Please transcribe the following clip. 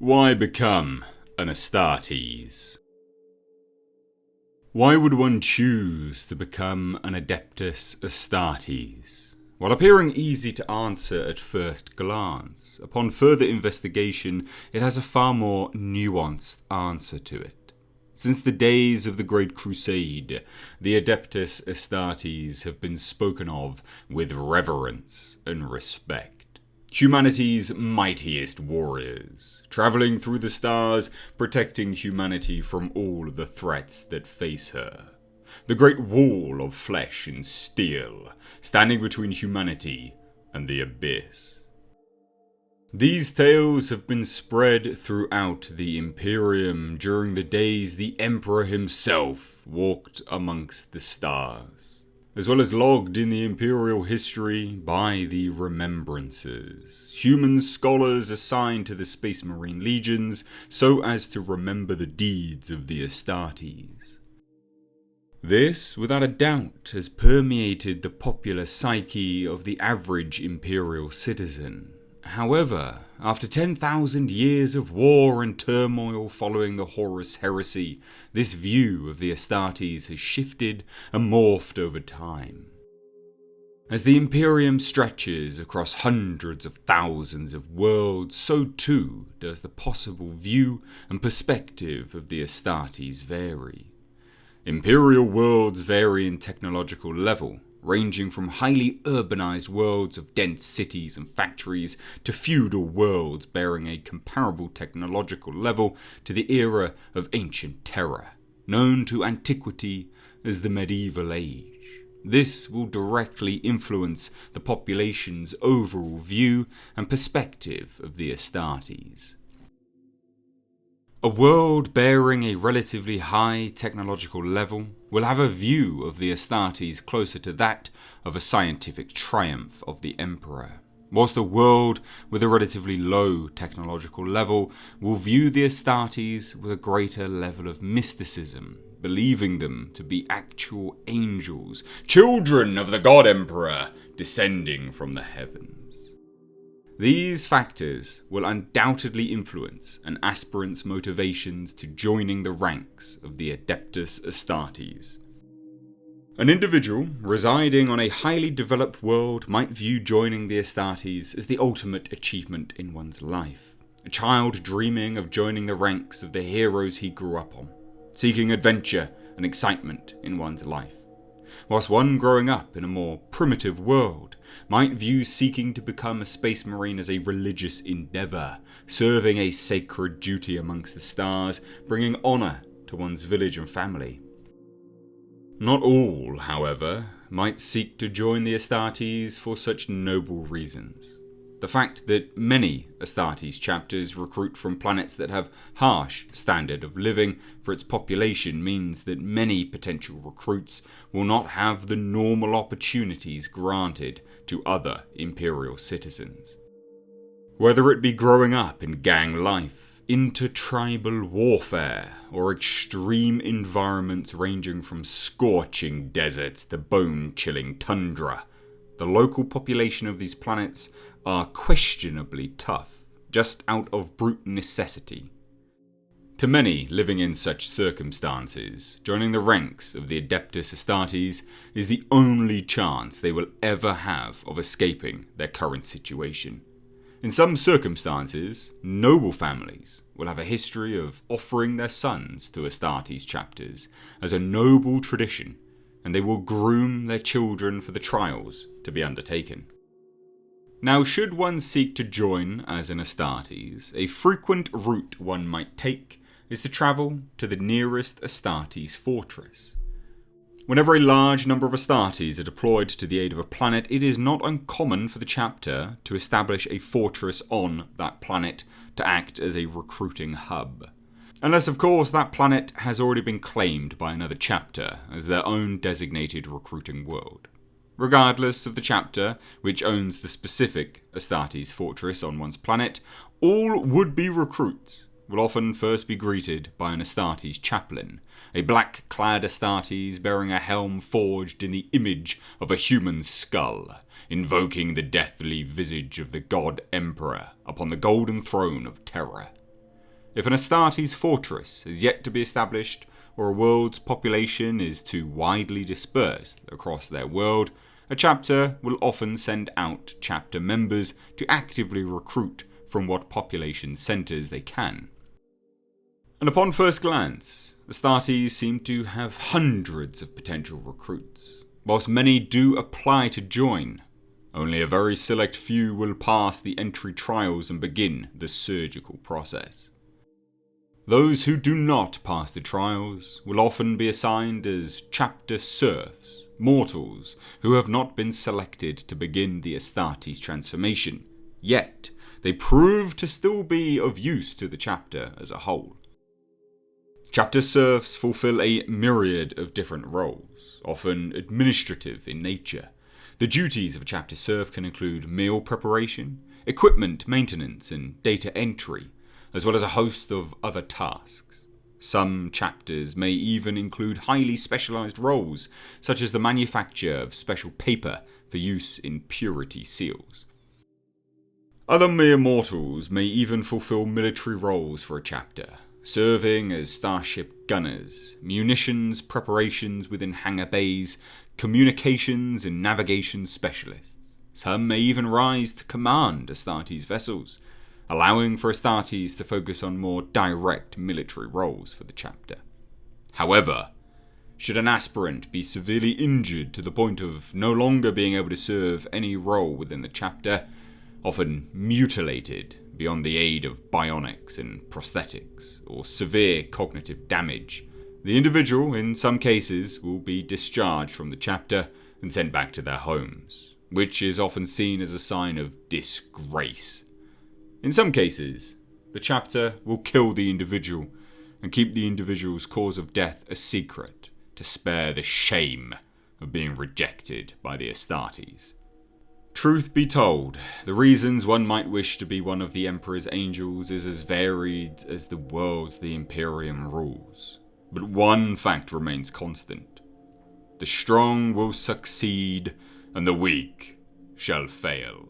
Why become an Astartes? Why would one choose to become an Adeptus Astartes? While appearing easy to answer at first glance, upon further investigation it has a far more nuanced answer to it. Since the days of the Great Crusade, the Adeptus Astartes have been spoken of with reverence and respect. Humanity's mightiest warriors, travelling through the stars, protecting humanity from all the threats that face her. The great wall of flesh and steel, standing between humanity and the abyss. These tales have been spread throughout the Imperium during the days the Emperor himself walked amongst the stars, as well as logged in the Imperial history by the Remembrances, human scholars assigned to the Space Marine Legions so as to remember the deeds of the Astartes. This, without a doubt, has permeated the popular psyche of the average Imperial citizen. However, after 10,000 years of war and turmoil following the Horus heresy, this view of the Astartes has shifted and morphed over time. As the Imperium stretches across hundreds of thousands of worlds, so too does the possible view and perspective of the Astartes vary. Imperial worlds vary in technological level, ranging from highly urbanized worlds of dense cities and factories to feudal worlds bearing a comparable technological level to the era of ancient terror, known to antiquity as the medieval age. This will directly influence the population's overall view and perspective of the Astartes. A world bearing a relatively high technological level will have a view of the Astartes closer to that of a scientific triumph of the Emperor, whilst a world with a relatively low technological level will view the Astartes with a greater level of mysticism, believing them to be actual angels, children of the God Emperor, descending from the heavens. These factors will undoubtedly influence an aspirant's motivations to joining the ranks of the Adeptus Astartes. An individual residing on a highly developed world might view joining the Astartes as the ultimate achievement in one's life. A child dreaming of joining the ranks of the heroes he grew up on, seeking adventure and excitement in one's life. Whilst one growing up in a more primitive world might view seeking to become a space marine as a religious endeavour, serving a sacred duty amongst the stars, bringing honour to one's village and family. Not all, however, might seek to join the Astartes for such noble reasons. The fact that many Astartes chapters recruit from planets that have harsh standard of living for its population means that many potential recruits will not have the normal opportunities granted to other Imperial citizens. Whether it be growing up in gang life, intertribal warfare, or extreme environments ranging from scorching deserts to bone-chilling tundra, the local population of these planets are questionably tough, just out of brute necessity. To many living in such circumstances, joining the ranks of the Adeptus Astartes is the only chance they will ever have of escaping their current situation. In some circumstances, noble families will have a history of offering their sons to Astartes chapters as a noble tradition, and they will groom their children for the trials to be undertaken. Now, should one seek to join as an Astartes, a frequent route one might take is to travel to the nearest Astartes fortress. Whenever a large number of Astartes are deployed to the aid of a planet, it is not uncommon for the chapter to establish a fortress on that planet to act as a recruiting hub. Unless, of course, that planet has already been claimed by another chapter as their own designated recruiting world. Regardless of the chapter which owns the specific Astartes fortress on one's planet, all would-be recruits will often first be greeted by an Astartes chaplain, a black-clad Astartes bearing a helm forged in the image of a human skull, invoking the deathly visage of the God Emperor upon the golden throne of terror. If an Astartes fortress is yet to be established, or a world's population is too widely dispersed across their world, a chapter will often send out chapter members to actively recruit from what population centres they can. And upon first glance, Astartes seem to have hundreds of potential recruits. Whilst many do apply to join, only a very select few will pass the entry trials and begin the surgical process. Those who do not pass the trials will often be assigned as chapter serfs, mortals who have not been selected to begin the Astartes transformation, yet they prove to still be of use to the chapter as a whole. Chapter serfs fulfill a myriad of different roles, often administrative in nature. The duties of a chapter serf can include meal preparation, equipment maintenance and data entry, as well as a host of other tasks. Some chapters may even include highly specialised roles, such as the manufacture of special paper for use in purity seals. Other mere mortals may even fulfill military roles for a chapter, serving as starship gunners, munitions preparations within hangar bays, communications and navigation specialists. Some may even rise to command Astartes vessels, allowing for Astartes to focus on more direct military roles for the chapter. However, should an aspirant be severely injured to the point of no longer being able to serve any role within the chapter, often mutilated beyond the aid of bionics and prosthetics, or severe cognitive damage, the individual, in some cases, will be discharged from the chapter and sent back to their homes, which is often seen as a sign of disgrace. In some cases, the chapter will kill the individual and keep the individual's cause of death a secret to spare the shame of being rejected by the Astartes. Truth be told, the reasons one might wish to be one of the Emperor's angels is as varied as the worlds the Imperium rules. But one fact remains constant. The strong will succeed and the weak shall fail.